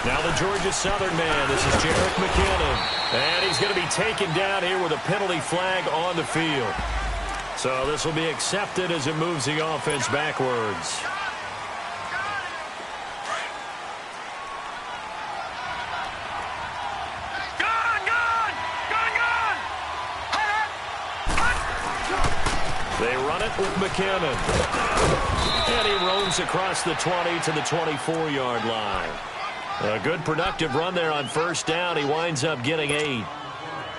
Now the Georgia Southern man, this is Jerick McKinnon. And he's going to be taken down here with a penalty flag on the field. So this will be accepted as it moves the offense backwards. They run it with McKinnon. And he roams across the 20 to the 24-yard line. A good productive run there on first down. He winds up getting 8.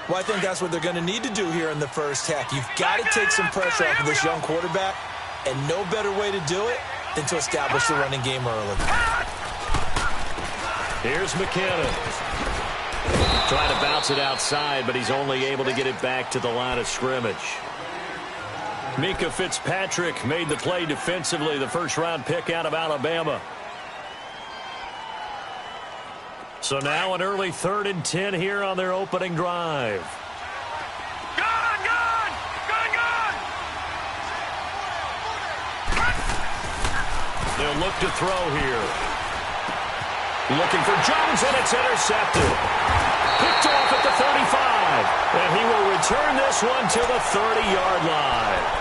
Well, I think that's what they're going to need to do here in the first half. You've got to take some pressure off of this young quarterback, and no better way to do it than to establish the running game early. Here's McKinnon. Trying to bounce it outside, but he's only able to get it back to the line of scrimmage. Mika Fitzpatrick made the play defensively, the first-round pick out of Alabama. So now an early 3rd and 10 here on their opening drive. They'll look to throw here. Looking for Jones, and it's intercepted. Picked off at the 35. And he will return this one to the 30-yard line.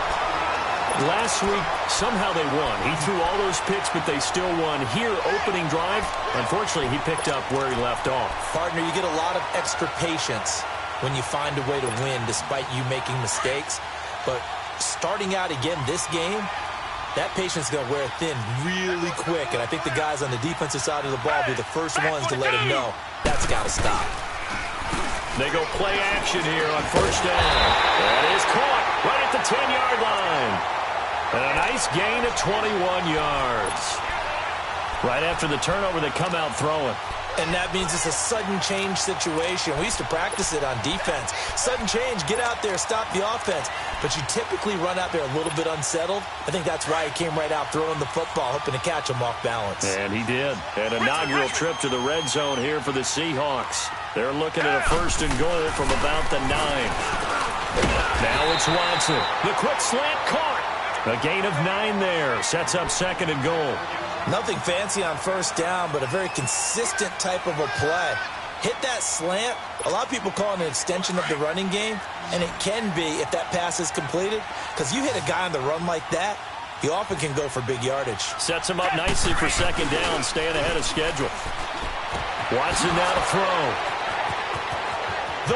Last week, somehow they won. He threw all those picks, but they still won. Here, opening drive, unfortunately, he picked up where he left off. Partner, you get a lot of extra patience when you find a way to win despite you making mistakes. But starting out again this game, that patience is going to wear thin really quick. And I think the guys on the defensive side of the ball will be the first ones to let him know that's got to stop. They go play action here on first down. That is caught right at the 10-yard line. And a nice gain of 21 yards. Right after the turnover, they come out throwing. And that means it's a sudden change situation. We used to practice it on defense. Sudden change, get out there, stop the offense. But you typically run out there a little bit unsettled. I think that's why he came right out throwing the football, hoping to catch him off balance. And he did. An inaugural trip to the red zone here for the Seahawks. They're looking at a 1st and goal from about the 9. Now it's Watson. The quick slant caught. A gain of 9 there. Sets up 2nd and goal. Nothing fancy on first down, but a very consistent type of a play. Hit that slant. A lot of people call it an extension of the running game, and it can be if that pass is completed, because you hit a guy on the run like that, he often can go for big yardage. Sets him up nicely for 2nd down, staying ahead of schedule. Watson now to throw.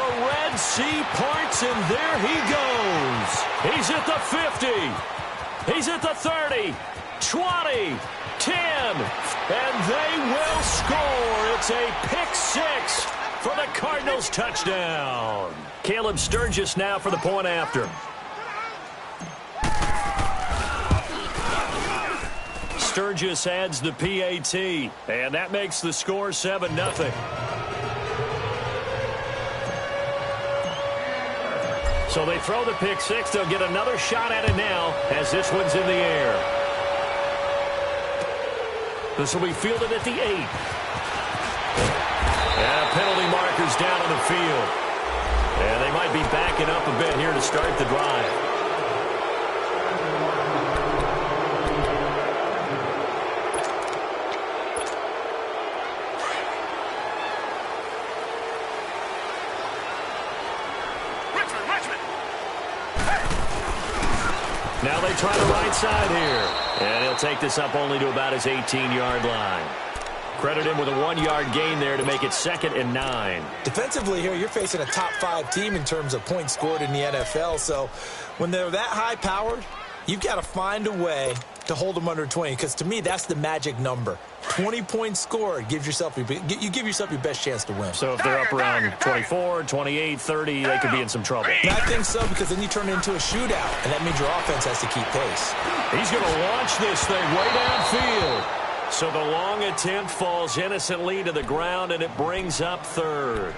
The Red Sea parts, and there he goes. He's at the 50. He's at the 30, 20, 10, and they will score. It's a pick 6 for the Cardinals touchdown. Caleb Sturgis now for the point after. Sturgis adds the PAT, and that makes the score 7-0. So they throw the pick 6. They'll get another shot at it now as this one's in the air. This will be fielded at the 8. And penalty markers down on the field. And they might be backing up a bit here to start the drive. Now they try the right side here. And he'll take this up only to about his 18-yard line. Credit him with a 1-yard gain there to make it 2nd and 9. Defensively here, you're facing a top-5 team in terms of points scored in the NFL. So when they're that high-powered, you've got to find a way to hold them under 20. Because to me, that's the magic number. 20 points scored gives yourself you give yourself your best chance to win. So if they're up around 24, 28, 30, they could be in some trouble. And I think so, because then you turn it into a shootout, and that means your offense has to keep pace. He's going to launch this thing way downfield. So the long attempt falls innocently to the ground, and it brings up 3rd.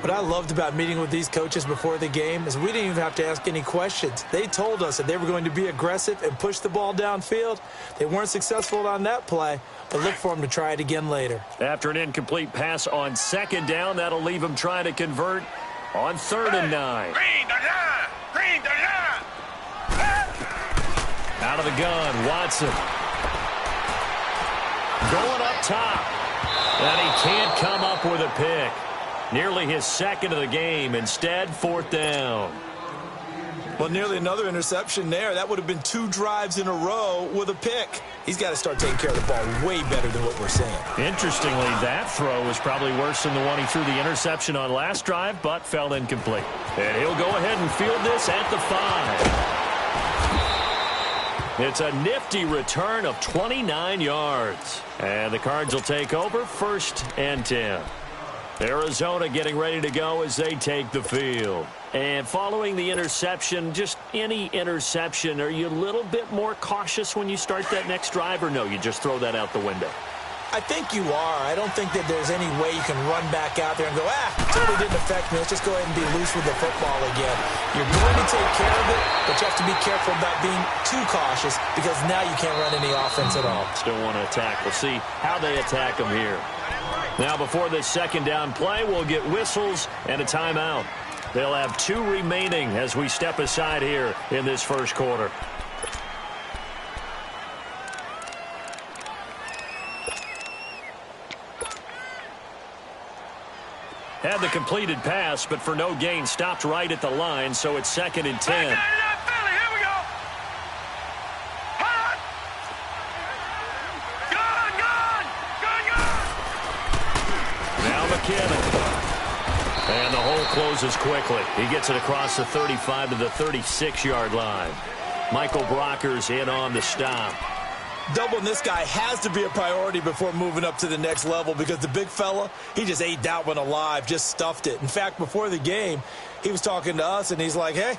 What I loved about meeting with these coaches before the game is we didn't even have to ask any questions. They told us that they were going to be aggressive and push the ball downfield. They weren't successful on that play, but look for them to try it again later. After an incomplete pass on 2nd down, that'll leave them trying to convert on 3rd and 9. Out of the gun, Watson. Going up top. And he can't come up with a pick. Nearly his second of the game. Instead, fourth down. Well, nearly another interception there. That would have been 2 drives in a row with a pick. He's got to start taking care of the ball way better than what we're seeing. Interestingly, that throw was probably worse than the one he threw the interception on last drive, but fell incomplete. And he'll go ahead and field this at the 5. It's a nifty return of 29 yards. And the Cards will take over 1st and 10. Arizona getting ready to go as they take the field. And following the interception, just any interception, are you a little bit more cautious when you start that next drive, or no, you just throw that out the window? I think you are. I don't think that there's any way you can run back out there and go, totally didn't affect me. Let's just go ahead and be loose with the football again. You're going to take care of it, but you have to be careful about being too cautious because now you can't run any offense at all. Still want to attack. We'll see how they attack them here. Now, before this second down play, we'll get whistles and a timeout. They'll have 2 remaining as we step aside here in this first quarter. Had the completed pass, but for no gain, stopped right at the line, so it's 2nd and 10. Now McKinnon. And the hole closes quickly. He gets it across the 35 to the 36-yard line. Michael Brocker's in on the stop. Doubling this guy has to be a priority before moving up to the next level because the big fella, he just ate that one alive, just stuffed it. In fact, before the game, he was talking to us, and he's like, hey,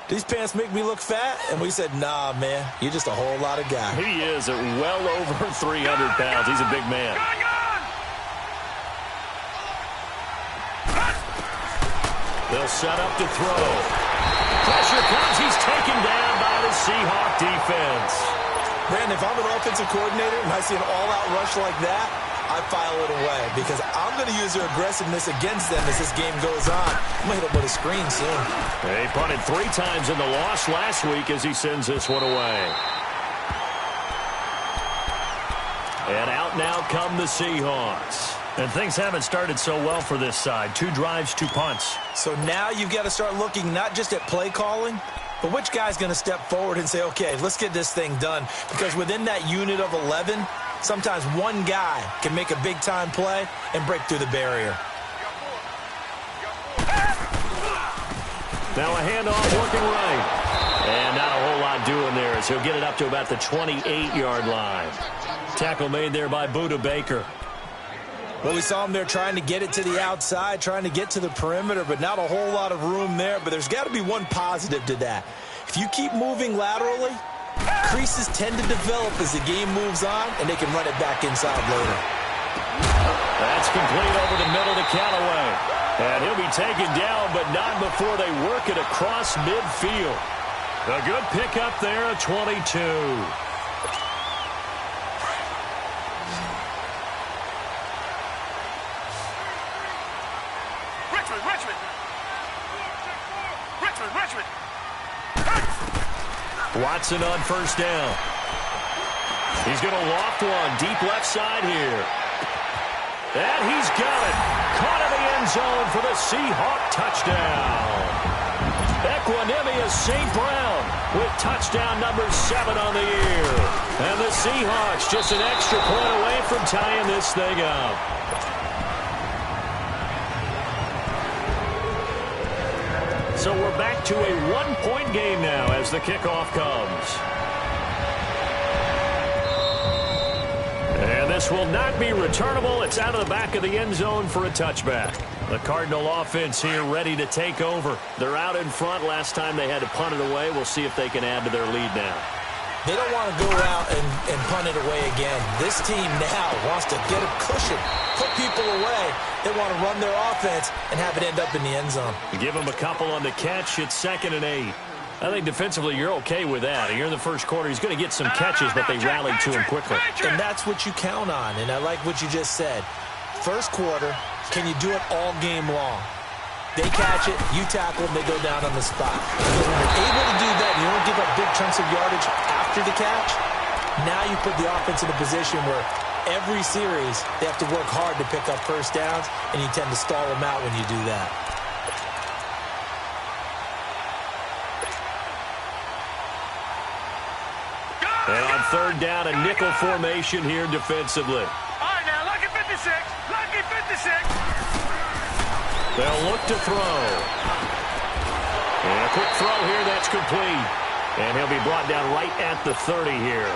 these pants make me look fat? And we said, nah, man, you're just a whole lot of guy. He is at well over 300 pounds. He's a big man. They'll set up to throw. Pressure comes. He's taken down by the Seahawk defense. Brandon, if I'm an offensive coordinator and I see an all-out rush like that, I file it away because I'm going to use their aggressiveness against them as this game goes on. I'm going to hit them with a screen soon. They punted 3 times in the loss last week as he sends this one away. And out now come the Seahawks. And things haven't started so well for this side. 2 drives, 2 punts. So now you've got to start looking not just at play calling, but which guy's going to step forward and say, okay, let's get this thing done. Because within that unit of 11, sometimes one guy can make a big-time play and break through the barrier. Now a handoff working right. And not a whole lot doing there as he'll get it up to about the 28-yard line. Tackle made there by Budda Baker. Well, we saw him there trying to get it to the outside, trying to get to the perimeter, but not a whole lot of room there. But there's got to be one positive to that. If you keep moving laterally, creases tend to develop as the game moves on, and they can run it back inside later. That's complete over the middle to Callaway. And he'll be taken down, but not before they work it across midfield. A good pickup there at 22. Watson on first down. He's going to loft one deep left side here. And he's got it. Caught in the end zone for the Seahawk touchdown. Equanimous St. Brown with touchdown number 7 on the year. And the Seahawks just an extra point away from tying this thing up. So we're back to a 1-point game now as the kickoff comes. And this will not be returnable. It's out of the back of the end zone for a touchback. The Cardinal offense here ready to take over. They're out in front. Last time they had to punt it away. We'll see if they can add to their lead now. They don't want to go out and punt it away again. This team now wants to get a cushion, put people away. They want to run their offense and have it end up in the end zone. Give them a couple on the catch. It's 2nd and 8. I think defensively you're okay with that. Here in the first quarter, he's going to get some catches, but they rallied to him quickly. And that's what you count on, and I like what you just said. First quarter, can you do it all game long? They catch it, you tackle them, they go down on the spot. Because when you're able to do that, you don't give up big chunks of yardage after the catch. Now you put the offense in a position where every series, they have to work hard to pick up first downs, and you tend to stall them out when you do that. And on third down, a nickel formation here defensively. All right, now, lucky 56. Lucky 56. They'll look to throw. And a quick throw here, that's complete. And he'll be brought down right at the 30 here.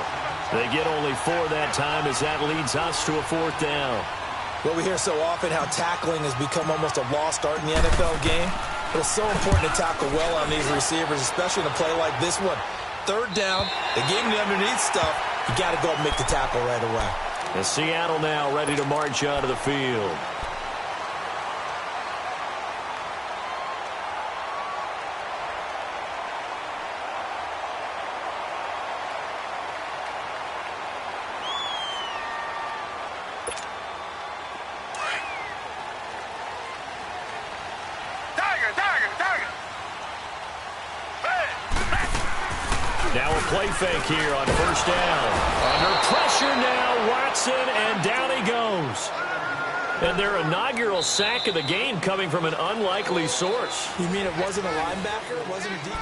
They get only 4 that time as that leads us to a 4th down. Well, we hear so often how tackling has become almost a lost art in the NFL game. But it's so important to tackle well on these receivers, especially in a play like this one. Third down, they gave him the underneath stuff. You got to go and make the tackle right away. And Seattle now ready to march onto the field. Now a play fake here on first down. Under pressure now, Watson, and down he goes. And their inaugural sack of the game coming from an unlikely source. You mean it wasn't a linebacker? It wasn't a deep...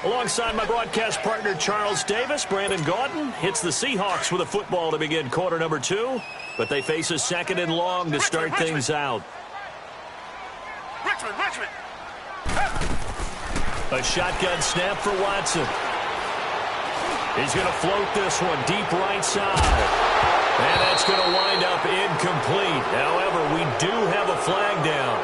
Alongside my broadcast partner, Charles Davis, Brandon Gaudin hits the Seahawks with a football to begin quarter number 2. But they face a 2nd and long to start things out. Richmond. A shotgun snap for Watson. He's going to float this one deep right side. And that's going to wind up incomplete. However, we do have a flag down.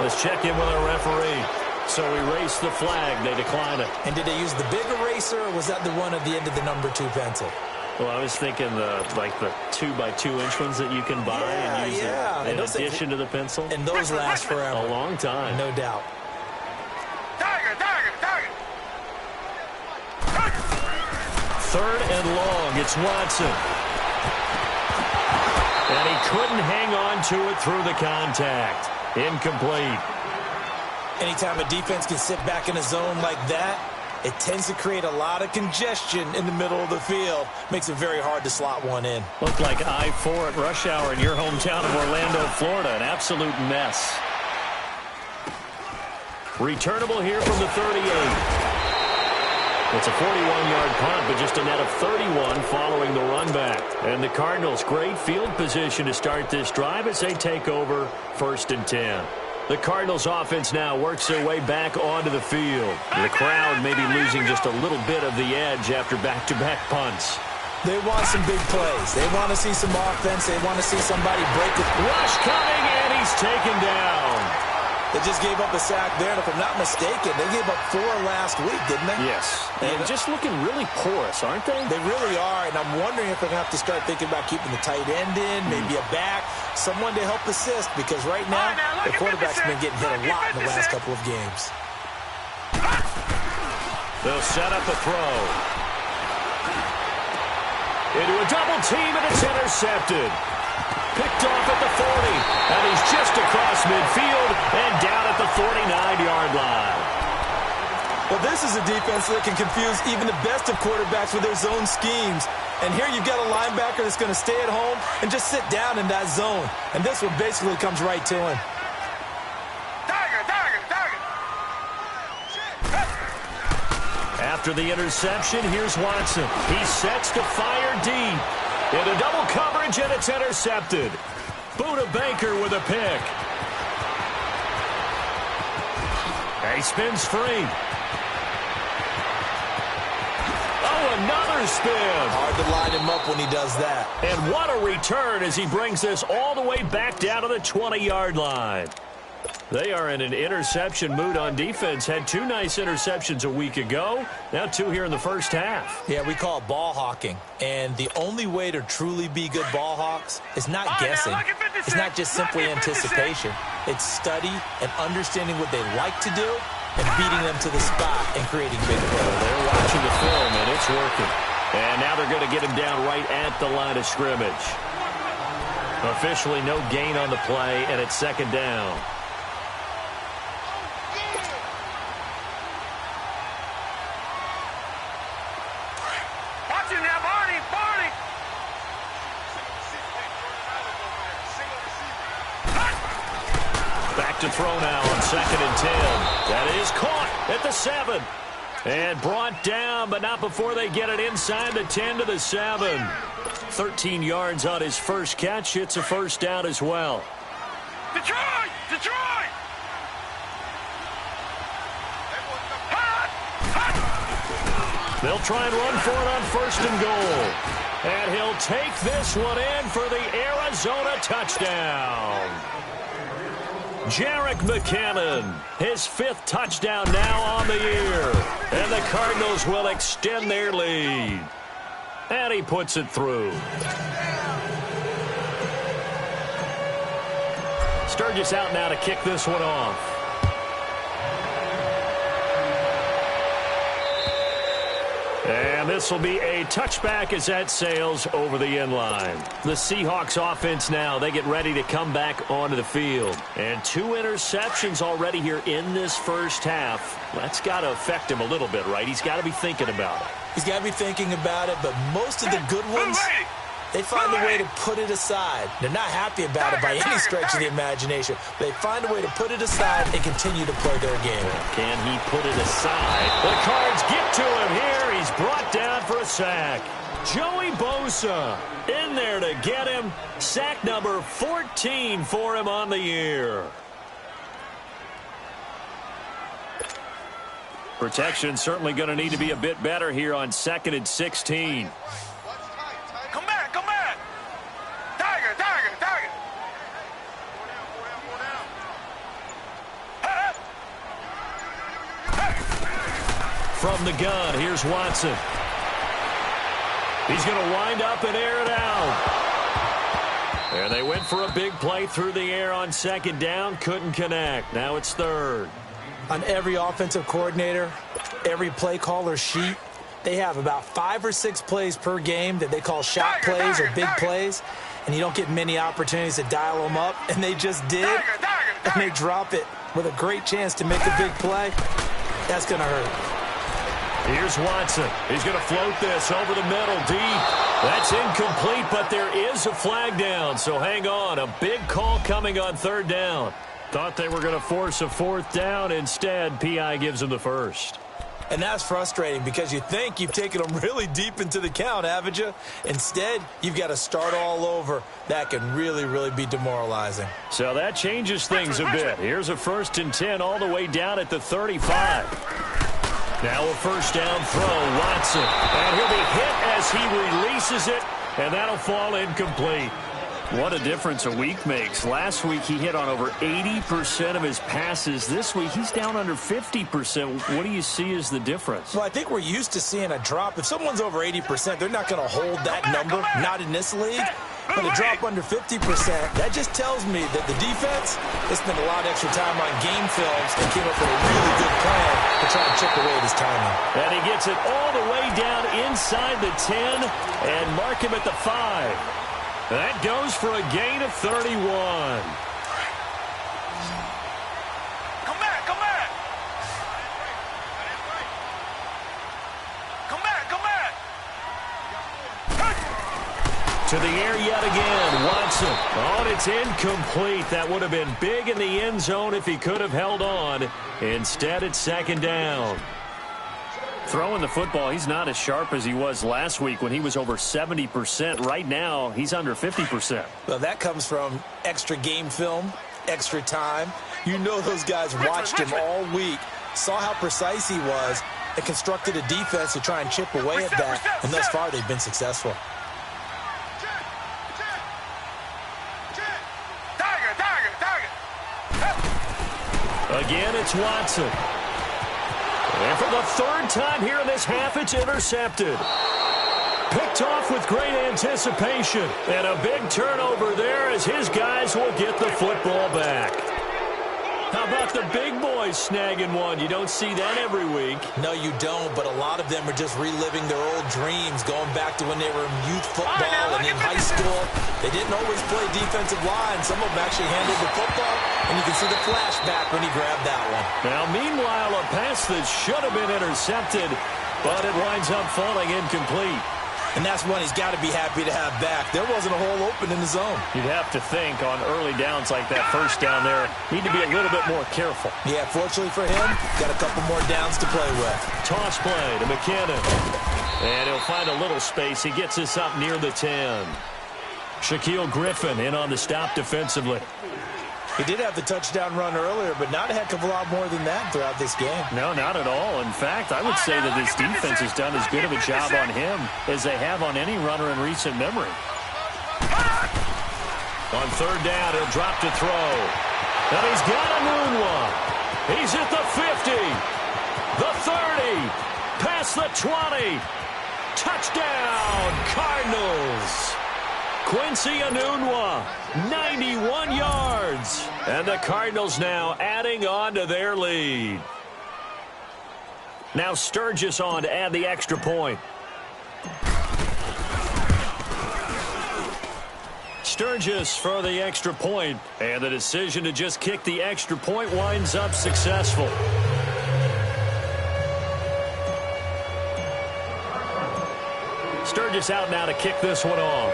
Let's check in with our referee. So erase the flag. They decline it. And did they use the big eraser, or was that the one at the end of the number 2 pencil? Well, I was thinking the 2x2-inch ones that you can buy and use in addition to the pencil. And those last forever. A long time. No doubt. Target. 3rd and long. It's Watson. And he couldn't hang on to it through the contact. Incomplete. Anytime a defense can sit back in a zone like that, it tends to create a lot of congestion in the middle of the field. Makes it very hard to slot one in. Looked like I-4 at rush hour in your hometown of Orlando, Florida. An absolute mess. Returnable here from the 38. It's a 41-yard punt, but just a net of 31 following the run back. And the Cardinals, great field position to start this drive as they take over 1st and 10. The Cardinals offense now works their way back onto the field. The crowd may be losing just a little bit of the edge after back-to-back punts. They want some big plays. They want to see some offense. They want to see somebody break it. Rush coming, and he's taken down. They just gave up a sack there, and if I'm not mistaken, they gave up 4 last week, didn't they? Yes. And just looking really porous, aren't they? They really are, and I'm wondering if they're going to have to start thinking about keeping the tight end in, maybe a back, someone to help assist, because right now, the quarterback's been getting hit a lot in the last couple of games. They'll set up a throw. Into a double team, and it's intercepted. Picked off at the 40, and he's just across midfield and down at the 49-yard line. Well, this is a defense that can confuse even the best of quarterbacks with their zone schemes. And here you've got a linebacker that's going to stay at home and just sit down in that zone. And this one basically comes right to him. Target. After the interception, here's Watson. He sets to fire deep. Into double coverage, and it's intercepted. Buda Baker with a pick. He spins free. Oh, another spin. Hard to line him up when he does that. And what a return as he brings this all the way back down to the 20-yard line. They are in an interception mood on defense. Had 2 nice interceptions a week ago. Now 2 here in the first half. Yeah, we call it ball hawking. And the only way to truly be good ball hawks is not guessing. It's not just simply anticipation. It's study and understanding what they like to do and beating them to the spot and creating big plays. They're watching the film, and it's working. And now they're going to get him down right at the line of scrimmage. Officially no gain on the play, and it's 2nd down. back to throw now on 2nd and 10. That is caught at the 7. And brought down, but not before they get it inside the 10 to the 7. 13 yards on his first catch. It's a first down as well. Detroit! Detroit! They'll try and run for it on 1st and goal. And he'll take this one in for the Arizona touchdown. Jerick McKinnon, his 5th touchdown now on the year. And the Cardinals will extend their lead. And he puts it through. Sturgis out now to kick this one off. And this will be a touchback as that sails over the end line. The Seahawks offense now, they get ready to come back onto the field. And 2 interceptions already here in this first half. That's got to affect him a little bit, right? He's got to be thinking about it. He's got to be thinking about it, but most of the good ones, they find a way to put it aside. They're not happy about it by any stretch of the imagination. They find a way to put it aside and continue to play their game. Can he put it aside? The Cards get to him here. He's brought down for a sack. Joey Bosa in there to get him. Sack number 14 for him on the year. Protection certainly going to need to be a bit better here on 2nd and 16. Come back, come back! Tiger, tiger, tiger! From the gun, here's Watson. He's going to wind up and air it out. And they went for a big play through the air on 2nd down. Couldn't connect. Now it's 3rd. On every offensive coordinator, every play caller sheet, they have about 5 or 6 plays per game that they call shot plays or big plays, and you don't get many opportunities to dial them up, and they just did, and they drop it with a great chance to make a big play. That's going to hurt. Here's Watson. He's going to float this over the middle deep. That's incomplete, but there is a flag down, so hang on. A big call coming on 3rd down. Thought they were going to force a 4th down. Instead, P.I. gives them the first. And that's frustrating because you think you've taken them really deep into the count, haven't you? Instead, you've got to start all over. That can really, really be demoralizing. So that changes things a bit. Here's a 1st and 10 all the way down at the 35. Now a 1st down throw, Watson. And he'll be hit as he releases it, and that'll fall incomplete. What a difference a week makes. Last week he hit on over 80% of his passes. This week he's down under 50%. What do you see as the difference? Well, I think we're used to seeing a drop. If someone's over 80%, they're not going to hold that number, not in this league. But a drop under 50%, that just tells me that the defense has spent a lot of extra time on game films and came up with a really good plan to try and chip away at his timing. And he gets it all the way down inside the 10 and mark him at the 5. That goes for a gain of 31. Come back, come back! Come back, come back! To the air yet again, Watson. Oh, and it's incomplete. That would have been big in the end zone if he could have held on. Instead, it's 2nd down. Throwing the football, he's not as sharp as he was last week when he was over 70%. Right now, he's under 50%. Well, that comes from extra game film, extra time. You know those guys watched him all week, saw how precise he was, and constructed a defense to try and chip away at that. And thus far, they've been successful. Again, it's Watson. And for the 3rd time here in this half, it's intercepted. Picked off with great anticipation. And a big turnover there as his guys will get the football back. How about the big boys snagging one? You don't see that every week. No, you don't, but a lot of them are just reliving their old dreams, going back to when they were in youth football and in high school. They didn't always play defensive line. Some of them actually handled the football, and you can see the flashback when he grabbed that one. Now, meanwhile, a pass that should have been intercepted, but it winds up falling incomplete. And that's one he's got to be happy to have back. There wasn't a hole open in the zone. You'd have to think on early downs like that first down there, need to be a little bit more careful. Yeah, fortunately for him, got a couple more downs to play with. Toss play to McKinnon. And he'll find a little space. He gets us up near the 10. Shaquille Griffin in on the stop defensively. He did have the touchdown run earlier, but not a heck of a lot more than that throughout this game. No, not at all. In fact, I would say that this defense has done as good of a job on him as they have on any runner in recent memory. On third down, he'll drop to throw. And he's got Anunwa. He's at the 50, the 30, past the 20. Touchdown, Cardinals. Quincy Anunwa, 91 yards. And the Cardinals now adding on to their lead. Now Sturgis on to add the extra point. Sturgis for the extra point. And the decision to just kick the extra point winds up successful. Sturgis out now to kick this one off.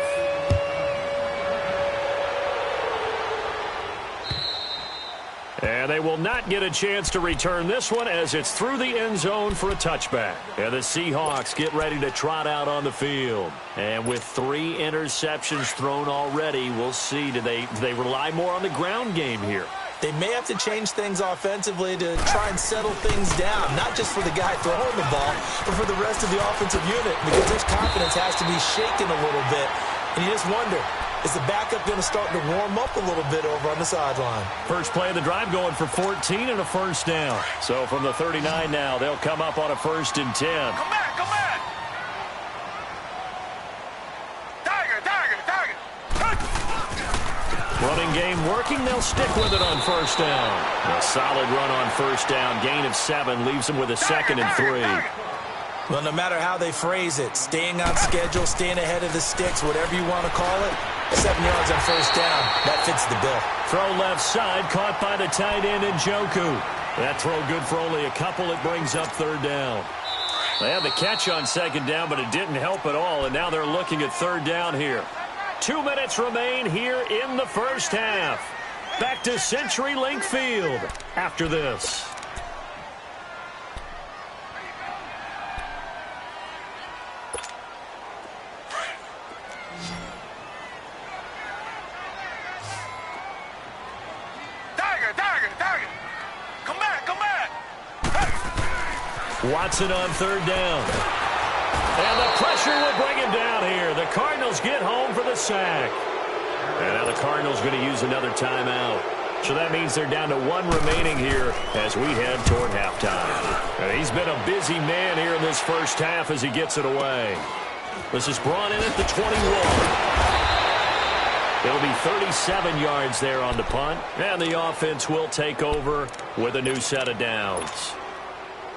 And they will not get a chance to return this one as it's through the end zone for a touchback. And the Seahawks get ready to trot out on the field. And with 3 interceptions thrown already, we'll see. Do they rely more on the ground game here? They may have to change things offensively to try and settle things down, not just for the guy throwing the ball, but for the rest of the offensive unit, because his confidence has to be shaken a little bit. And you just wonder, is the backup going to start to warm up a little bit over on the sideline? First play of the drive going for 14 and a first down. So from the 39 now, they'll come up on a 1st and 10. Come back, come back. Tiger. Running game working. They'll stick with it on first down. A solid run on first down. Gain of 7 leaves them with a 2nd and 3. Well, no matter how they phrase it, staying on schedule, staying ahead of the sticks, whatever you want to call it, 7 yards on first down, that fits the bill. Throw left side, caught by the tight end Njoku. That throw good for only a couple. It brings up 3rd down. They had the catch on 2nd down, but it didn't help at all, and now they're looking at 3rd down here. 2 minutes remain here in the first half. Back to CenturyLink Field after this. Tiger. Come back. Watson on 3rd down. And the pressure will bring him down here. The Cardinals get home for the sack. And now the Cardinals going to use another timeout. So that means they're down to 1 remaining here as we head toward halftime. And he's been a busy man here in this first half as he gets it away. This is brought in at the 21. It'll be 37 yards there on the punt. And the offense will take over with a new set of downs.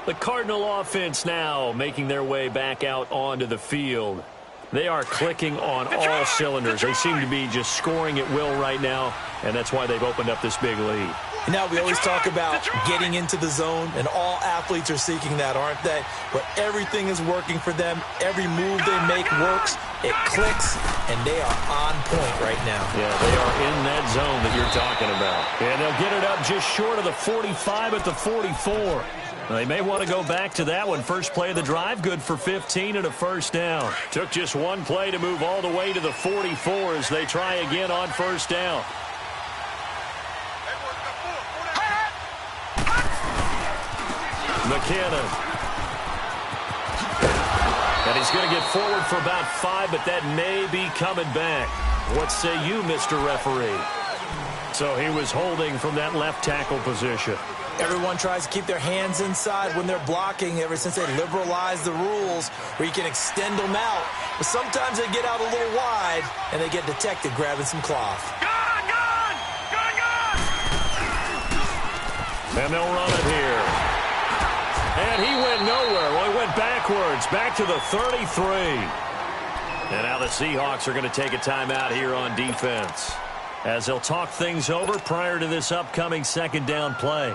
The Cardinal offense now making their way back out onto the field. They are clicking on all cylinders. They seem to be just scoring at will right now, and that's why they've opened up this big lead. Now, we always talk about getting into the zone, and all athletes are seeking that, aren't they? Where everything is working for them. Every move they make works. It clicks, and they are on point right now. Yeah, they are in that zone that you're talking about. And they'll get it up just short of the 45 at the 44. They may want to go back to that one. First play of the drive, good for 15 and a first down. Took just 1 play to move all the way to the 44 as they try again on first down. McKinnon. And he's going to get forward for about 5, but that may be coming back. What say you, Mr. Referee? So he was holding from that left tackle position. Everyone tries to keep their hands inside when they're blocking ever since they liberalized the rules where you can extend them out. But sometimes they get out a little wide, and they get detected grabbing some cloth. Gun! And they'll run it here. And he went nowhere. Well, he went backwards, back to the 33. And now the Seahawks are going to take a timeout here on defense as they'll talk things over prior to this upcoming 2nd down play.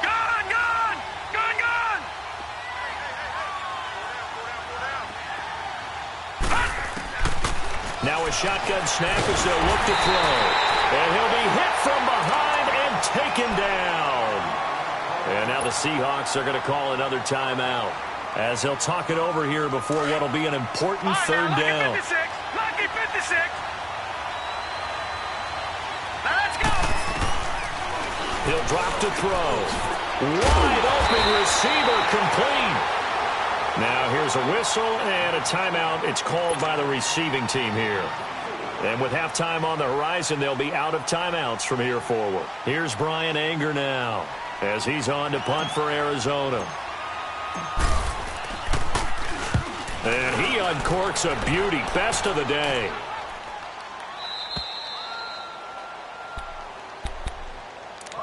Gun! Now a shotgun snap as they'll look to throw. And he'll be hit from behind and taken down. And now the Seahawks are going to call another timeout as they'll talk it over here before what will be an important third down. Lucky 56. Now let's go. He'll drop to throw. Wide open receiver complete. Now here's a whistle and a timeout. It's called by the receiving team here. And with halftime on the horizon, they'll be out of timeouts from here forward. Here's Brian Anger now as he's on to punt for Arizona. And he uncorks a beauty. Best of the day.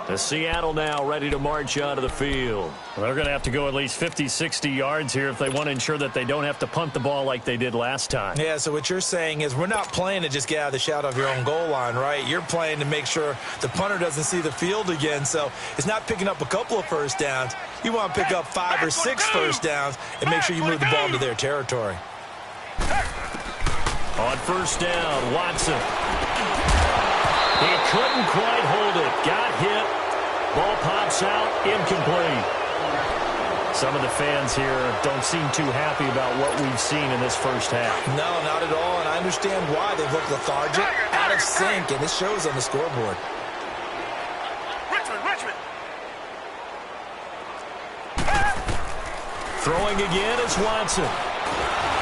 The Seattle now ready to march out of the field. Well, they're going to have to go at least 50, 60 yards here if they want to ensure that they don't have to punt the ball like they did last time. Yeah, so what you're saying is we're not playing to just get out of the shadow of your own goal line, right? You're playing to make sure the punter doesn't see the field again. So it's not picking up a couple of first downs. You want to pick up 5 or 6 first downs and make sure you move the ball into their territory. On first down, Watson. He couldn't quite hold it. Got hit. Ball pops out. Incomplete. Some of the fans here don't seem too happy about what we've seen in this first half. No, not at all, and I understand why. They look lethargic, out of sync, and it shows on the scoreboard. Richmond. Throwing again is Watson.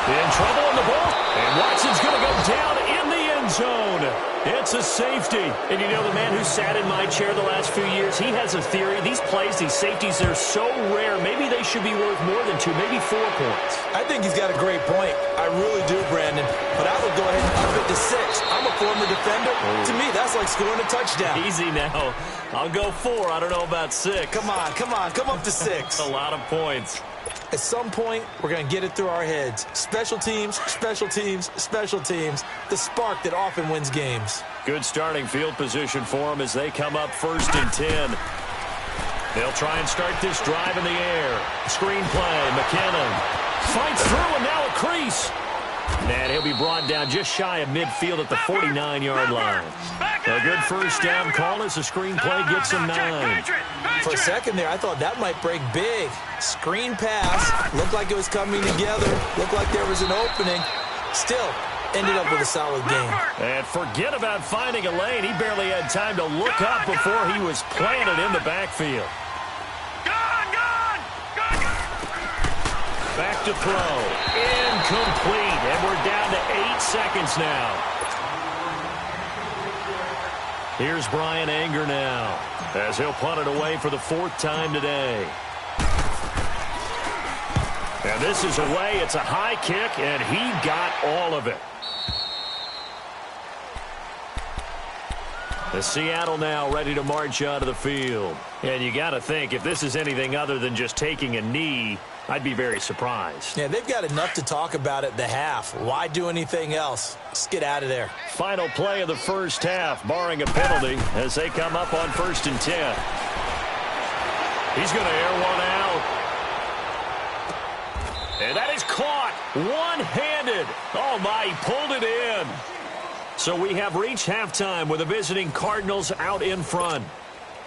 In trouble on the ball, and Watson's going to go down in the end zone. It's a safety. And you know, the man who sat in my chair the last few years, he has a theory. These plays, these safeties, they're so rare. Maybe they should be worth more than 2, maybe 4 points. I think he's got a great point. I really do, Brandon. But I would go ahead and up it to 6. I'm a former defender. Oh. To me, that's like scoring a touchdown. Easy now. I'll go 4. I don't know about 6. Come on. Come up to 6. That's a lot of points. At some point, we're going to get it through our heads. Special teams, special teams, special teams. The spark that often wins games. Good starting field position for them as they come up 1st and 10. They'll try and start this drive in the air. Screen play, McKinnon fights through and now a crease. And he'll be brought down just shy of midfield at the 49-yard line. A good first down call as the screen play gets him 9. For a second there, I thought that might break big. Screen pass. Looked like it was coming together. Looked like there was an opening. Still, ended up with a solid game. And forget about finding a lane. He barely had time to look up before he was planted in the backfield. Back to throw. Incomplete. And we're down to 8 seconds now. Here's Brian Anger now as he'll punt it away for the 4th time today. And this is away. It's a high kick, and he got all of it. The Seattle now ready to march out of the field. And you got to think, if this is anything other than just taking a knee, I'd be very surprised. Yeah, they've got enough to talk about at the half. Why do anything else? Just get out of there. Final play of the first half, barring a penalty, as they come up on 1st and 10. He's going to air one out. And that is caught one-handed. Oh, my, he pulled it in. So we have reached halftime with the visiting Cardinals out in front.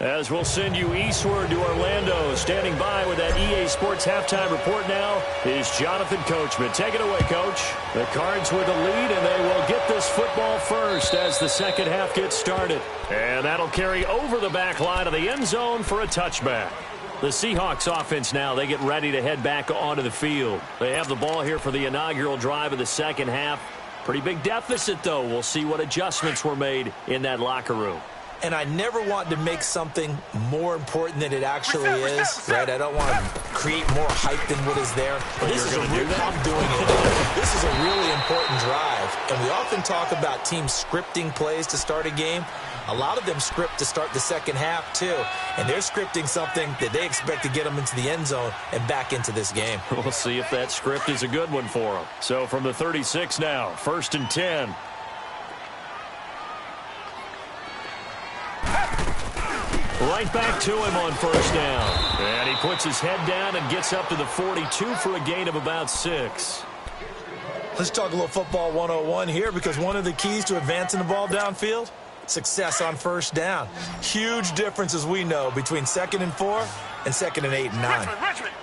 As we'll send you eastward to Orlando. Standing by with that EA Sports halftime report now is Jonathan Coachman. Take it away, Coach. The Cards with the lead, and they will get this football first as the second half gets started. And that'll carry over the back line of the end zone for a touchback. The Seahawks offense now, they get ready to head back onto the field. They have the ball here for the inaugural drive of the second half. Pretty big deficit, though. We'll see what adjustments were made in that locker room. And I never want to make something more important than it actually is, right? I don't want to create more hype than what is there. But this is I'm doing it. This is a really important drive. And we often talk about teams scripting plays to start a game. A lot of them script to start the second half, too. And they're scripting something that they expect to get them into the end zone and back into this game. We'll see if that script is a good one for them. So from the 36 now, 1st and 10. Right back to him on first down. And he puts his head down and gets up to the 42 for a gain of about 6. Let's talk a little football 101 here, because one of the keys to advancing the ball downfield, success on first down. Huge difference, as we know, between 2nd and 4 and 2nd and 8 and 9. Richmond.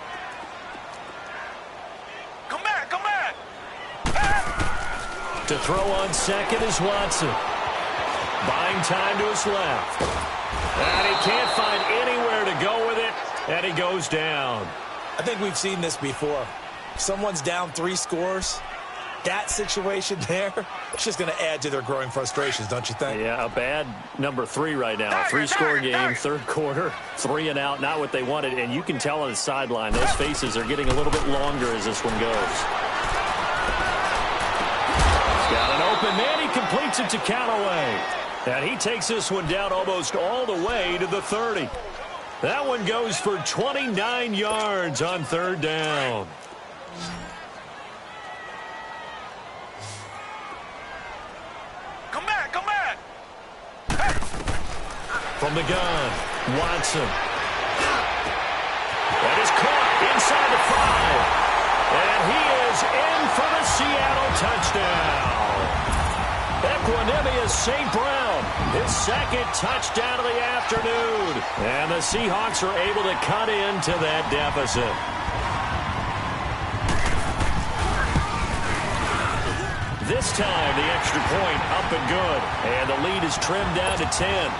Come back, come back. To throw on second is Watson. Buying time to his left. And he can't find anywhere to go with it, and he goes down. I think we've seen this before. Someone's down 3 scores. That situation there, it's just going to add to their growing frustrations, don't you think? Yeah, a bad number 3 right now. 3-score game, third quarter, 3 and out, not what they wanted. And you can tell on the sideline, those faces are getting a little bit longer as this one goes. He's got an open man. He completes it to Callaway. And he takes this one down almost all the way to the 30. That one goes for 29 yards on third down. Come back, come back. From the gun, Watson. That is caught inside the 5. And he is in for the Seattle touchdown. Equanimous St. Brown, his 2nd touchdown of the afternoon. And the Seahawks are able to cut into that deficit. This time, the extra point up and good. And the lead is trimmed down to 10.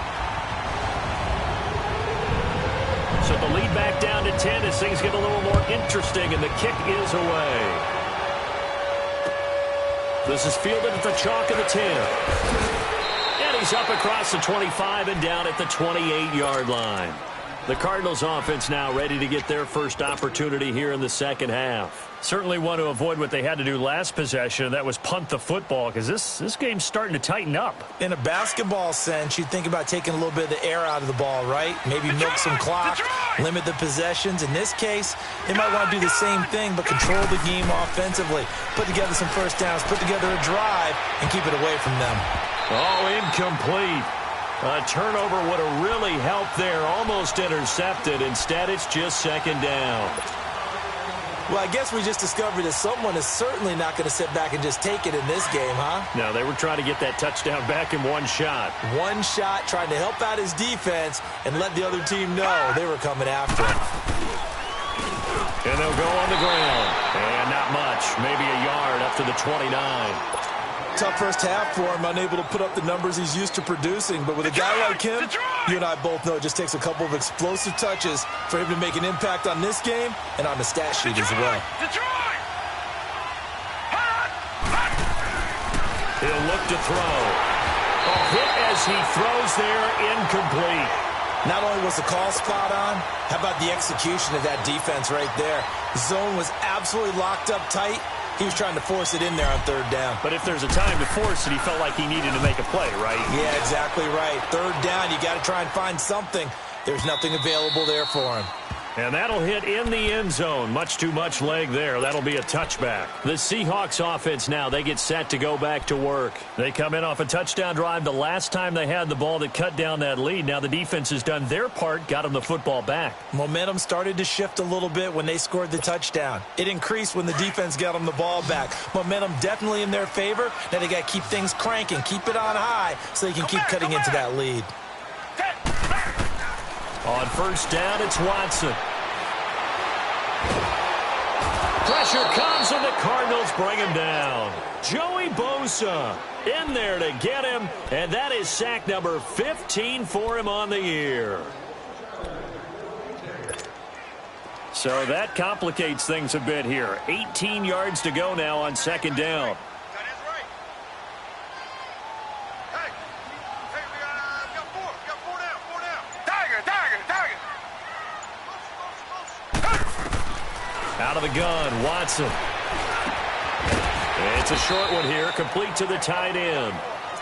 So the lead back down to 10 as things get a little more interesting, and the kick is away. This is fielded at the chalk of the 10. And he's up across the 25 and down at the 28-yard line. The Cardinals offense now ready to get their first opportunity here in the second half. Certainly want to avoid what they had to do last possession, and that was punt the football, because this game's starting to tighten up. In a basketball sense, you think about taking a little bit of the air out of the ball, right? Maybe milk some clock, limit the possessions. In this case, they might want to do the same thing, but control the game offensively. Put together some first downs, put together a drive, and keep it away from them. Oh, incomplete. A turnover would have really helped there. Almost intercepted. Instead, it's just second down. Well, I guess we just discovered that someone is certainly not going to sit back and just take it in this game, huh? No, they were trying to get that touchdown back in one shot. One shot, trying to help out his defense and let the other team know they were coming after him. And they'll go on the ground. And not much. Maybe a yard up to the 29. Tough first half for him, unable to put up the numbers he's used to producing. But with a guy like him, you and I both know it just takes a couple of explosive touches for him to make an impact on this game and on the stat sheet as well. He'll look to throw. A hit as he throws there, incomplete. Not only was the call spot on, how about the execution of that defense right there? Zone was absolutely locked up tight. He was trying to force it in there on third down. But if there's a time to force it, he felt like he needed to make a play, right? Yeah, exactly right. Third down, you got to try and find something. There's nothing available there for him. And that'll hit in the end zone. Much too much leg there. That'll be a touchback. The Seahawks offense now, they get set to go back to work. They come in off a touchdown drive the last time they had the ball that cut down that lead. Now the defense has done their part, got them the football back. Momentum started to shift a little bit when they scored the touchdown. It increased when the defense got them the ball back. Momentum definitely in their favor. Now they got to keep things cranking, keep it on high so they can keep cutting into that lead. On first down, it's Watson. Pressure comes, and the Cardinals bring him down. Joey Bosa in there to get him, and that is sack number 15 for him on the year. So that complicates things a bit here. 18 yards to go now on second down. Out of the gun, Watson. It's a short one here, complete to the tight end.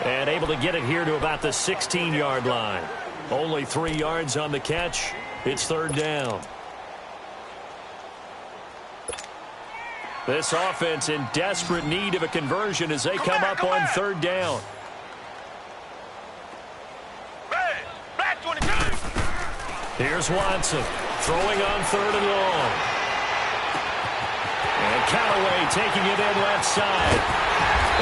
And able to get it here to about the 16-yard line. Only 3 yards on the catch. It's third down. This offense in desperate need of a conversion as they come up on third down. Here's Watson throwing on third and long. And Callaway taking it in left side.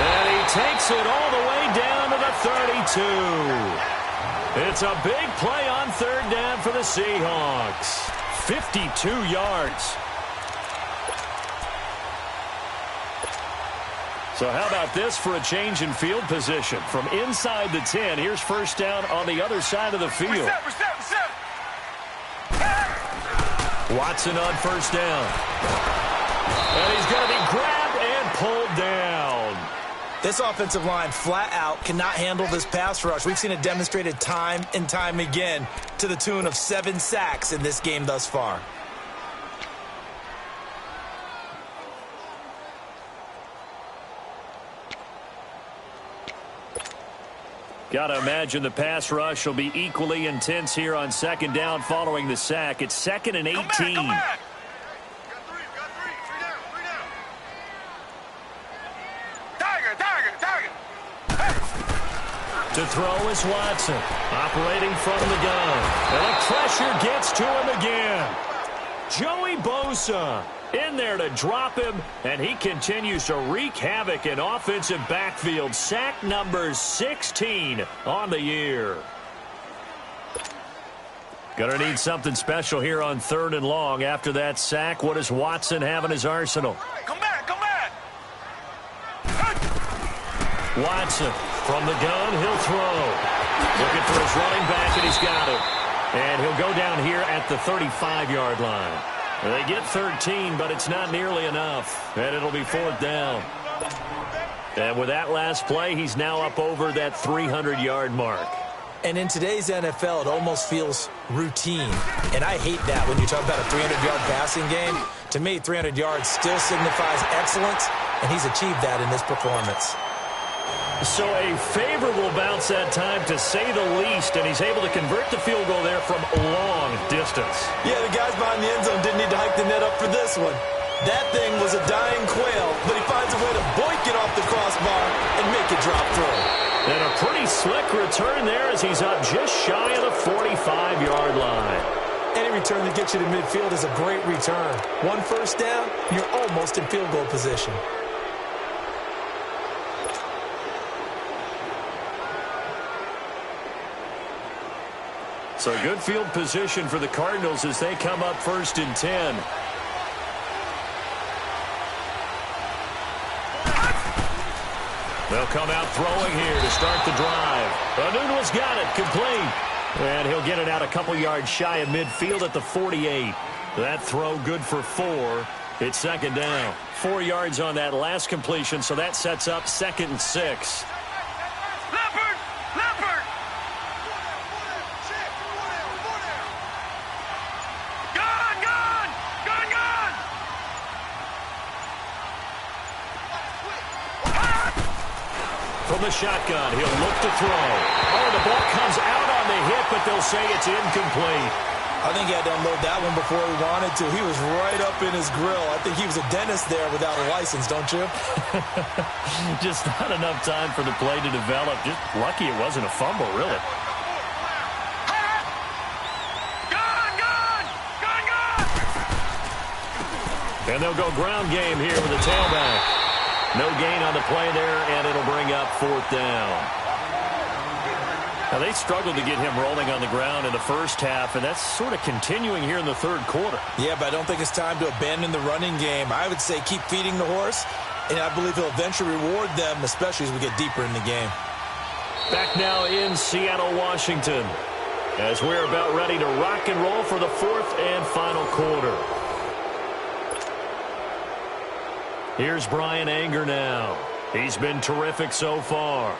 And he takes it all the way down to the 32. It's a big play on third down for the Seahawks. 52 yards. So how about this for a change in field position? From inside the 10, here's first down on the other side of the field. Reset. Watson on first down. And he's going to be grabbed and pulled down. This offensive line flat out cannot handle this pass rush. We've seen it demonstrated time and time again to the tune of 7 sacks in this game thus far. Got to imagine the pass rush will be equally intense here on second down following the sack. It's 2nd and 18. Come back. Got three down. Tiger. To throw is Watson, operating from the gun. And the pressure gets to him again. Joey Bosa in there to drop him, and he continues to wreak havoc in offensive backfield. Sack number 16 on the year. Gonna need something special here on 3rd and long. After that sack, what does Watson have in his arsenal? Come back. Watson from the gun, he'll throw. Looking for his running back, and he's got it. And he'll go down here at the 35-yard line. They get 13, but it's not nearly enough. And it'll be 4th down. And with that last play, he's now up over that 300-yard mark. And in today's NFL, it almost feels routine. And I hate that when you talk about a 300-yard passing game. To me, 300 yards still signifies excellence, and he's achieved that in this performance. So a favorable bounce that time, to say the least, and he's able to convert the field goal there from long distance. Yeah, the guys behind the end zone didn't need to hike the net up for this one. That thing was a dying quail, but he finds a way to boink it off the crossbar and make it drop through. And a pretty slick return there as he's up just shy of the 45-yard line. Any return that gets you to midfield is a great return. 1 first down, you're almost in field goal position. So good field position for the Cardinals as they come up 1st and 10. They'll come out throwing here to start the drive. Anuno's got it, complete. And he'll get it out a couple yards shy of midfield at the 48. That throw good for 4. It's 2nd down. 4 yards on that last completion, so that sets up 2nd and 6. From the shotgun, he'll look to throw. Oh, the ball comes out on the hit, but they'll say it's incomplete. I think he had to unload that one before he wanted to. He was right up in his grill. I think he was a dentist there without a license, don't you? Just not enough time for the play to develop. Just lucky it wasn't a fumble, really. And they'll go ground game here with a tailback. No gain on the play there, and it'll bring up 4th down. Now, they struggled to get him rolling on the ground in the first half, and that's sort of continuing here in the 3rd quarter. Yeah, but I don't think it's time to abandon the running game. I would say keep feeding the horse, and I believe he'll eventually reward them, especially as we get deeper in the game. Back now in Seattle, Washington, as we're about ready to rock and roll for the 4th and final quarter. Here's Brian Anger now. He's been terrific so far.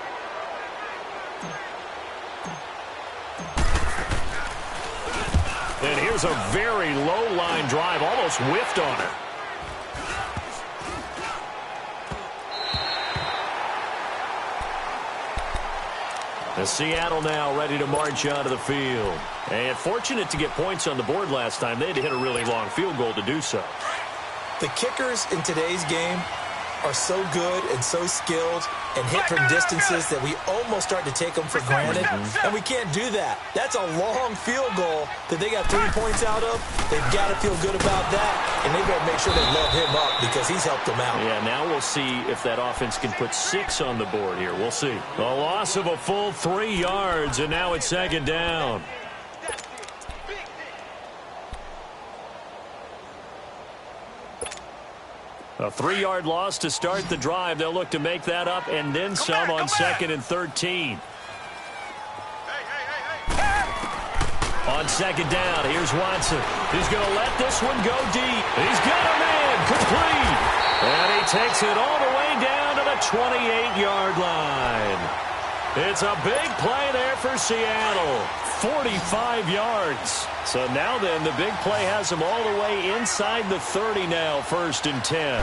And here's a very low-line drive, almost whiffed on it. The Seattle now ready to march onto the field. And fortunate to get points on the board last time. They had to hit a really long field goal to do so. The kickers in today's game are so good and so skilled and hit from distances that we almost start to take them for granted, and we can't do that. That's a long field goal that they got 3 points out of. They've got to feel good about that, and they've got to make sure they love him up because he's helped them out. Yeah, now we'll see if that offense can put 6 on the board here. We'll see. A loss of a full 3 yards, and now it's second down. A 3-yard loss to start the drive. They'll look to make that up and then some on 2nd and 13. On 2nd down, here's Watson. He's going to let this one go deep. He's got a man complete. And he takes it all the way down to the 28-yard line. It's a big play there for Seattle. 45 yards. So now then, the big play has him all the way inside the 30 now, 1st and 10.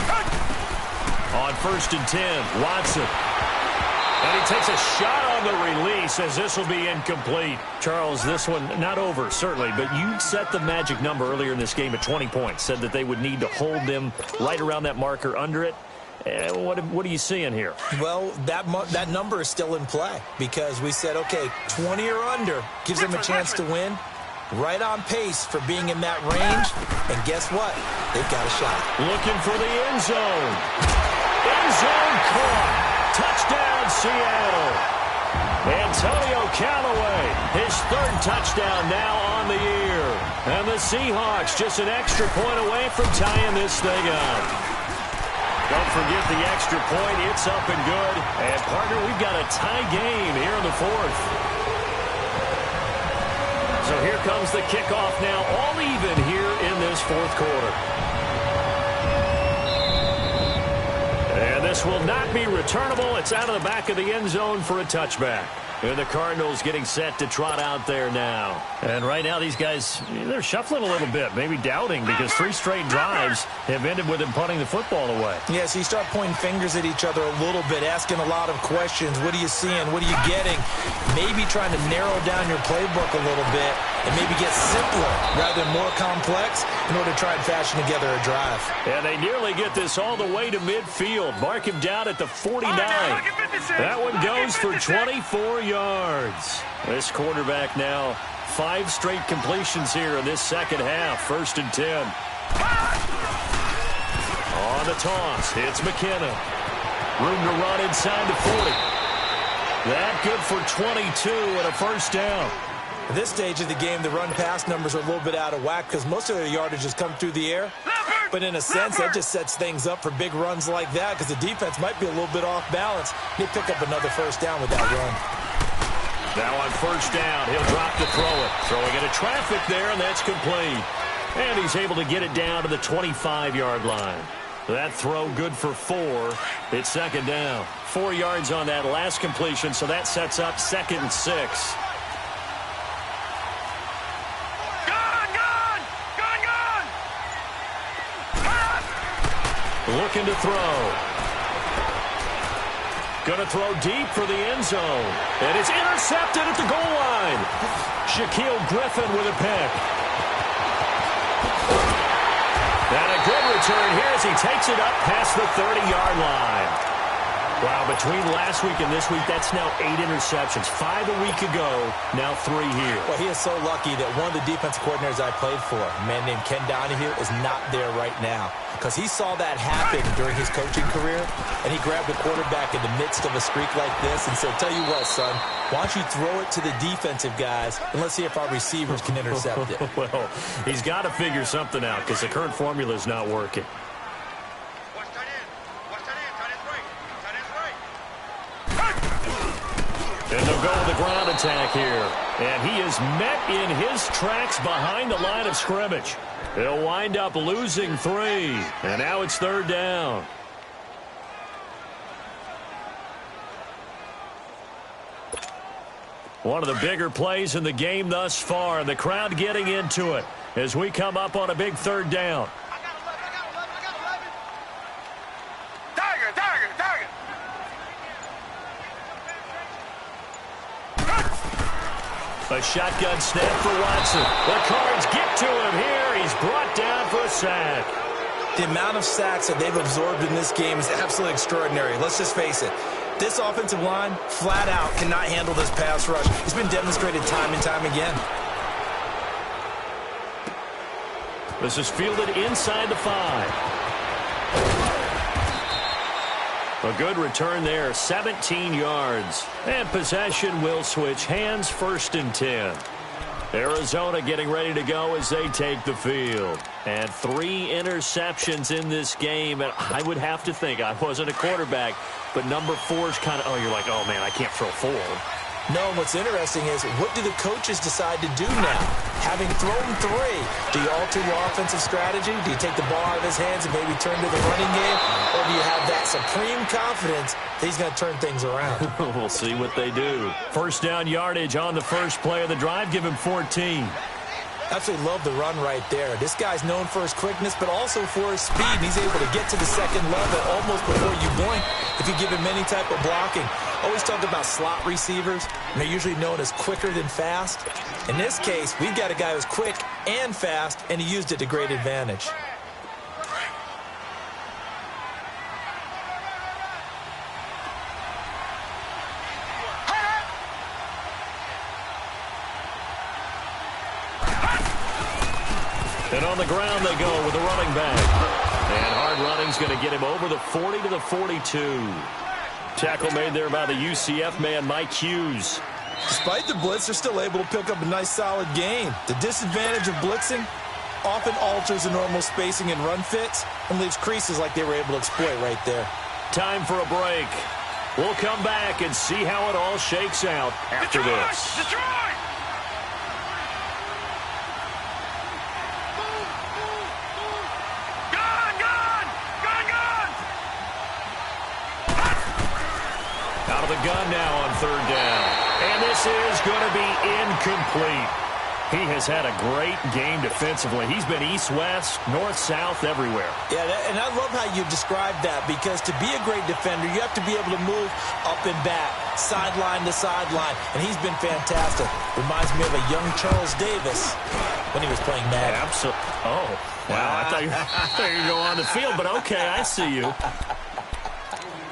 On 1st and 10, Watson. And he takes a shot on the release as this will be incomplete. Charles, this one not over, certainly, but you set the magic number earlier in this game at 20 points. Said that they would need to hold them right around that marker under it. What are you seeing here? Well, that number is still in play because we said, okay, 20 or under gives them a chance to win. Right on pace for being in that range. And guess what? They've got a shot. Looking for the end zone. End zone caught. Touchdown, Seattle. Antonio Callaway, his 3rd touchdown now on the year. And the Seahawks just an extra point away from tying this thing up. Don't forget the extra point. It's up and good. And, partner, we've got a tie game here in the 4th. So here comes the kickoff now, all even here in this 4th quarter. And this will not be returnable. It's out of the back of the end zone for a touchback. And the Cardinals getting set to trot out there now. And right now these guys, they're shuffling a little bit, maybe doubting because 3 straight drives have ended with them punting the football away. Yeah, so you start pointing fingers at each other a little bit, asking a lot of questions. What are you seeing? What are you getting? Maybe trying to narrow down your playbook a little bit and maybe get simpler rather than more complex in order to try and fashion together a drive. And they nearly get this all the way to midfield. Mark him down at the 49. That one goes for 24 yards. This quarterback now 5 straight completions here in this second half. 1st and 10. On the toss, it's McKenna. Room to run inside the 40. That good for 22 and a 1st down. At this stage of the game, the run-pass numbers are a little bit out of whack because most of their yardage has come through the air. But in a sense, that just sets things up for big runs like that because the defense might be a little bit off balance. They pick up another 1st down with that run. Now on 1st down, he'll drop to throw it. Throwing into traffic there, and that's complete. And he's able to get it down to the 25-yard line. That throw good for 4. It's 2nd down. 4 yards on that last completion, so that sets up 2nd and 6. Looking to throw. Going to throw deep for the end zone. And it's intercepted at the goal line. Shaquille Griffin with a pick. And a good return here as he takes it up past the 30-yard line. Wow, between last week and this week, that's now 8 interceptions. 5 a week ago, now 3 here. Well, he is so lucky that one of the defensive coordinators I played for, a man named Ken Donahue, is not there right now. Because he saw that happen during his coaching career, and he grabbed the quarterback in the midst of a streak like this and said, tell you what, son, why don't you throw it to the defensive guys, and let's see if our receivers can intercept it. Well, he's got to figure something out because the current formula is not working. And they'll go with the ground attack here. And he is met in his tracks behind the line of scrimmage. He'll wind up losing 3. And now it's 3rd down. One of the bigger plays in the game thus far. The crowd getting into it as we come up on a big 3rd down. A shotgun snap for Watson. The Cards get to him here. He's brought down for a sack. The amount of sacks that they've absorbed in this game is absolutely extraordinary. Let's just face it. This offensive line, flat out, cannot handle this pass rush. It's been demonstrated time and time again. This is fielded inside the 5. A good return there, 17 yards. And possession will switch hands, 1st and 10. Arizona getting ready to go as they take the field. And 3 interceptions in this game. And I would have to think, I wasn't a quarterback, but number 4 is kind of, you're like, oh, man, I can't throw 4. No, what's interesting is, what do the coaches decide to do now? Having thrown 3, do you alter your offensive strategy? Do you take the ball out of his hands and maybe turn to the running game? Or do you have that supreme confidence that he's going to turn things around? We'll see what they do. 1st down yardage on the first play of the drive. Give him 14. Absolutely love the run right there. This guy's known for his quickness, but also for his speed. And he's able to get to the second level almost before you blink if you give him any type of blocking. Always talk about slot receivers, and they're usually known as quicker than fast. In this case, we've got a guy who's quick and fast, and he used it to great advantage. And on the ground they go with the running back. And hard running's going to get him over the 40 to the 42. Tackle made there by the UCF man, Mike Hughes. Despite the blitz, they're still able to pick up a nice, solid gain. The disadvantage of blitzing often alters the normal spacing and run fits and leaves creases like they were able to exploit right there. Time for a break. We'll come back and see how it all shakes out after this. Detroit! Out of the gun now on 3rd down. And this is going to be incomplete. He has had a great game defensively. He's been east-west, north-south, everywhere. Yeah, and I love how you described that, because to be a great defender, you have to be able to move up and back, sideline to sideline, and he's been fantastic. Reminds me of a young Charles Davis when he was playing Madden. Absolutely. Oh, wow. I thought you were going on the field, but okay, I see you.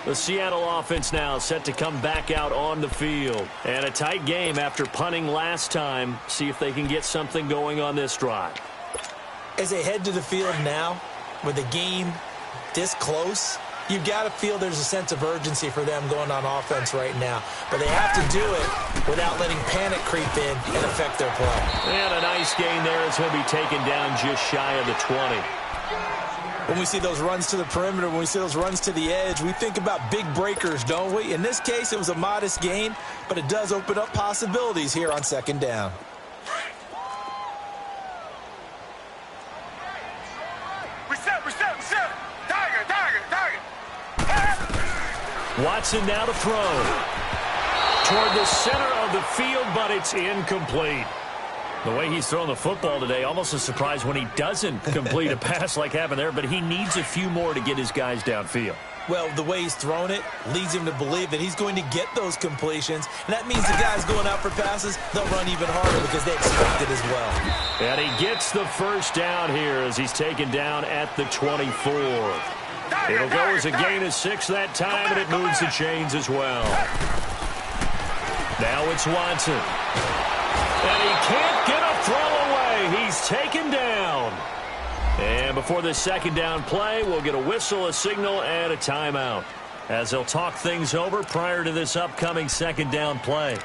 The Seattle offense now set to come back out on the field. And a tight game after punting last time. See if they can get something going on this drive. As they head to the field now, with the game this close, you've got to feel there's a sense of urgency for them going on offense right now. But they have to do it without letting panic creep in and affect their play. And a nice gain there. It's going to be taken down just shy of the 20. When we see those runs to the perimeter, when we see those runs to the edge, we think about big breakers, don't we? In this case, it was a modest gain, but it does open up possibilities here on 2nd down. Reset! Tiger! Watson now to throw. Toward the center of the field, but it's incomplete. The way he's throwing the football today, almost a surprise when he doesn't complete a pass like happened there, but he needs a few more to get his guys downfield. Well, the way he's thrown it leads him to believe that he's going to get those completions, and that means the guys going out for passes, they'll run even harder because they expect it as well. And he gets the 1st down here as he's taken down at the 24. It'll go as a gain of 6 that time, and it moves the chains as well. Now it's Watson. And he can't get a throw away. He's taken down. And before this 2nd down play, we'll get a whistle, a signal, and a timeout, as they'll talk things over prior to this upcoming 2nd down play.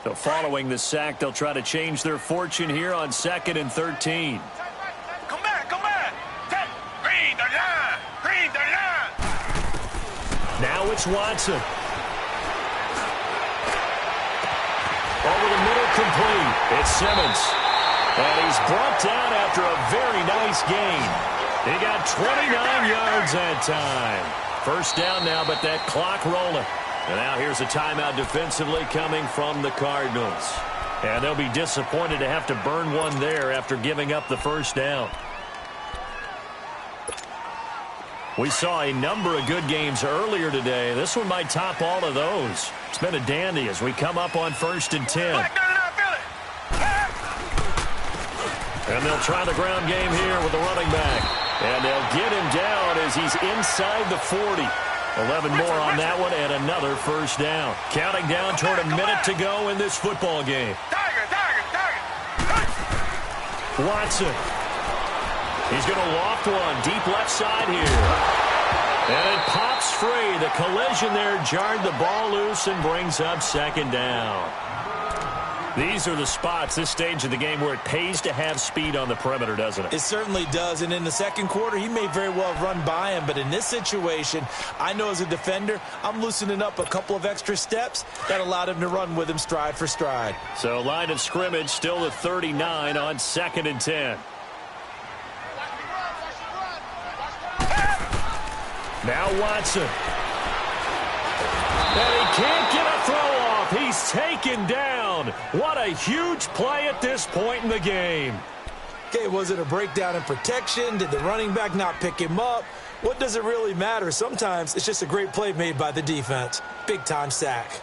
So following the sack, they'll try to change their fortune here on 2nd and 13. Come back! Green the line! Now it's Watson. Over the middle, complete. It's Simmons. And he's brought down after a very nice gain. He got 29 yards that time. 1st down now, but that clock rolling. And now here's a timeout defensively coming from the Cardinals. And they'll be disappointed to have to burn one there after giving up the 1st down. We saw a number of good games earlier today. This one might top all of those. It's been a dandy as we come up on 1st and 10. And they'll try the ground game here with the running back. And they'll get him down as he's inside the 40. 11 more on that one and another first down. Counting down toward a minute to go in this football game. Watson. He's going to loft one deep left side here. And it pops free. The collision there jarred the ball loose and brings up 2nd down. These are the spots, this stage of the game, where it pays to have speed on the perimeter, doesn't it? It certainly does, and in the second quarter, he may very well have run by him, but in this situation, I know as a defender, I'm loosening up a couple of extra steps that allowed him to run with him stride for stride. So line of scrimmage still the 39 on 2nd and 10. Now Watson. And he can't get a throw off. He's taken down. What a huge play at this point in the game. Okay, was it a breakdown in protection? Did the running back not pick him up? What does it really matter? Sometimes it's just a great play made by the defense. Big-time sack.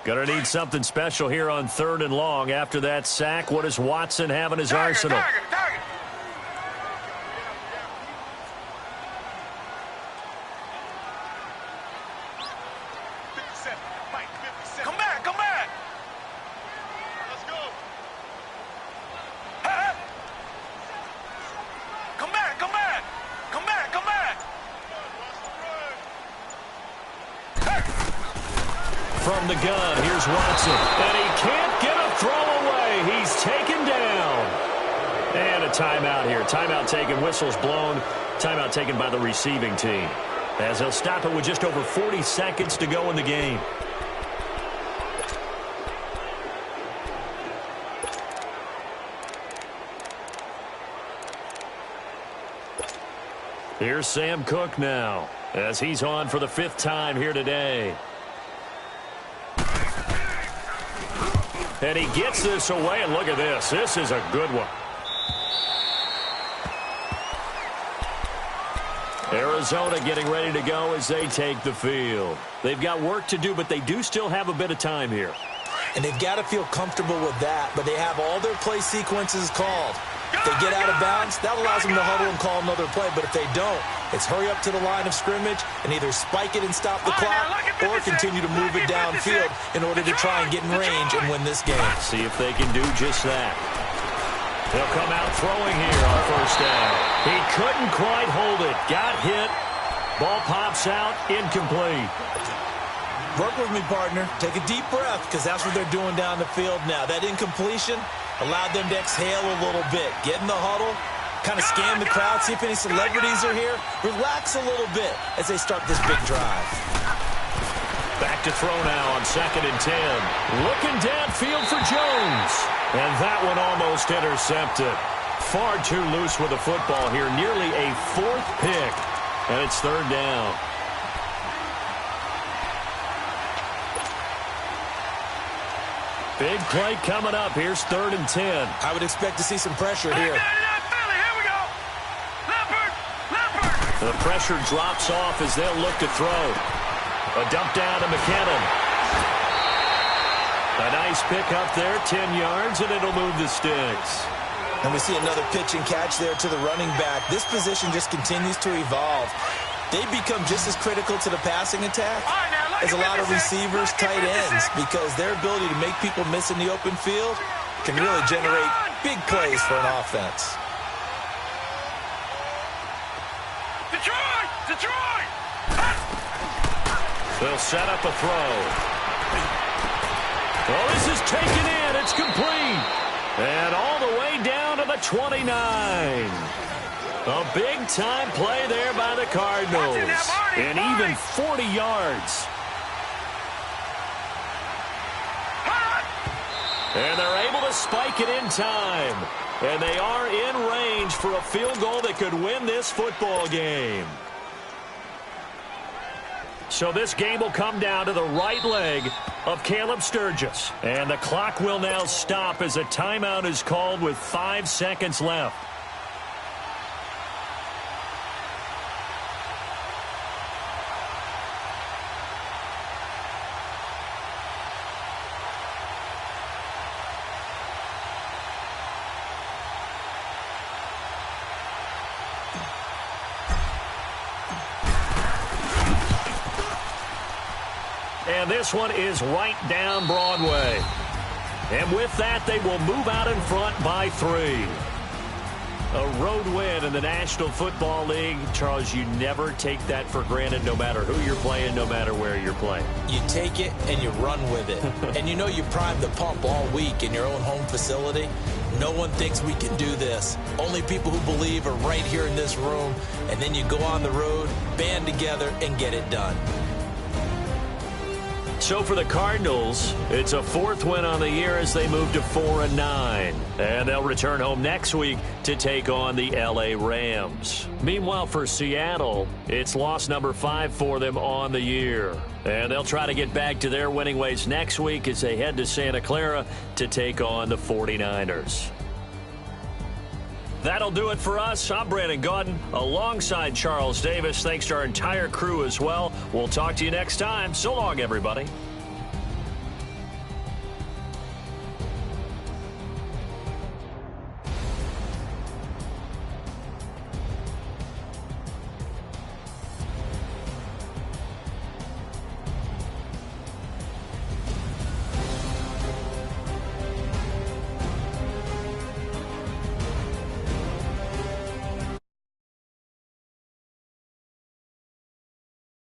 Going to need something special here on 3rd and long. After that sack, what does Watson have in his arsenal? Come back, come back. Let's go. Come back, come back. Come back, come back. From the gun, here's Watson. And he can't get a throw away. He's taken down. And a timeout here. Timeout taken, whistles blown. Timeout taken by the receiving team. As he'll stop it with just over 40 seconds to go in the game. Here's Sam Cook now, as he's on for the 5th time here today. And he gets this away, and look at this. This is a good one. Arizona getting ready to go as they take the field. They've got work to do, but they do still have a bit of time here. And they've got to feel comfortable with that, but they have all their play sequences called. If they get out of bounds, that allows them to huddle and call another play. But if they don't, it's hurry up to the line of scrimmage and either spike it and stop the clock or continue to move it downfield in order to try and get in range and win this game. See if they can do just that. They'll come out throwing here on 1st down. He couldn't quite hold it. Got hit. Ball pops out. Incomplete. Work with me, partner. Take a deep breath because that's what they're doing down the field now. That incompletion allowed them to exhale a little bit. Get in the huddle, kind of scan the crowd, see if any celebrities are here. Relax a little bit as they start this big drive. Back to throw now on 2nd and 10. Looking downfield for Jones. And that one almost intercepted. Far too loose with the football here. Nearly a 4th pick. And it's 3rd down. Big play coming up. Here's 3rd and 10. I would expect to see some pressure here. Here we go. Leopard. The pressure drops off as they'll look to throw. A dump down to McKinnon. A nice pick up there, 10 yards, and it'll move the sticks. And we see another pitch and catch there to the running back. This position just continues to evolve. They become just as critical to the passing attack as a lot of receivers, tight ends, because their ability to make people miss in the open field can really generate big plays for an offense. Detroit! They'll set up a throw. Well, this is taken in. It's complete. And all the way down to the 29. A big-time play there by the Cardinals. And even 40 yards. And they're able to spike it in time. And they are in range for a field goal that could win this football game. So this game will come down to the right leg of Caleb Sturgis. And the clock will now stop as a timeout is called with 5 seconds left. And this one is right down Broadway. And with that, they will move out in front by 3. A road win in the National Football League. Charles, you never take that for granted no matter who you're playing, no matter where you're playing. You take it and you run with it. And you know you primed the pump all week in your own home facility. No one thinks we can do this. Only people who believe are right here in this room. And then you go on the road, band together, and get it done. So for the Cardinals, it's a 4th win on the year as they move to 4-9. And they'll return home next week to take on the L.A. Rams. Meanwhile, for Seattle, it's loss number 5 for them on the year. And they'll try to get back to their winning ways next week as they head to Santa Clara to take on the 49ers. That'll do it for us. I'm Brandon Gaudin alongside Charles Davis. Thanks to our entire crew as well. We'll talk to you next time. So long, everybody.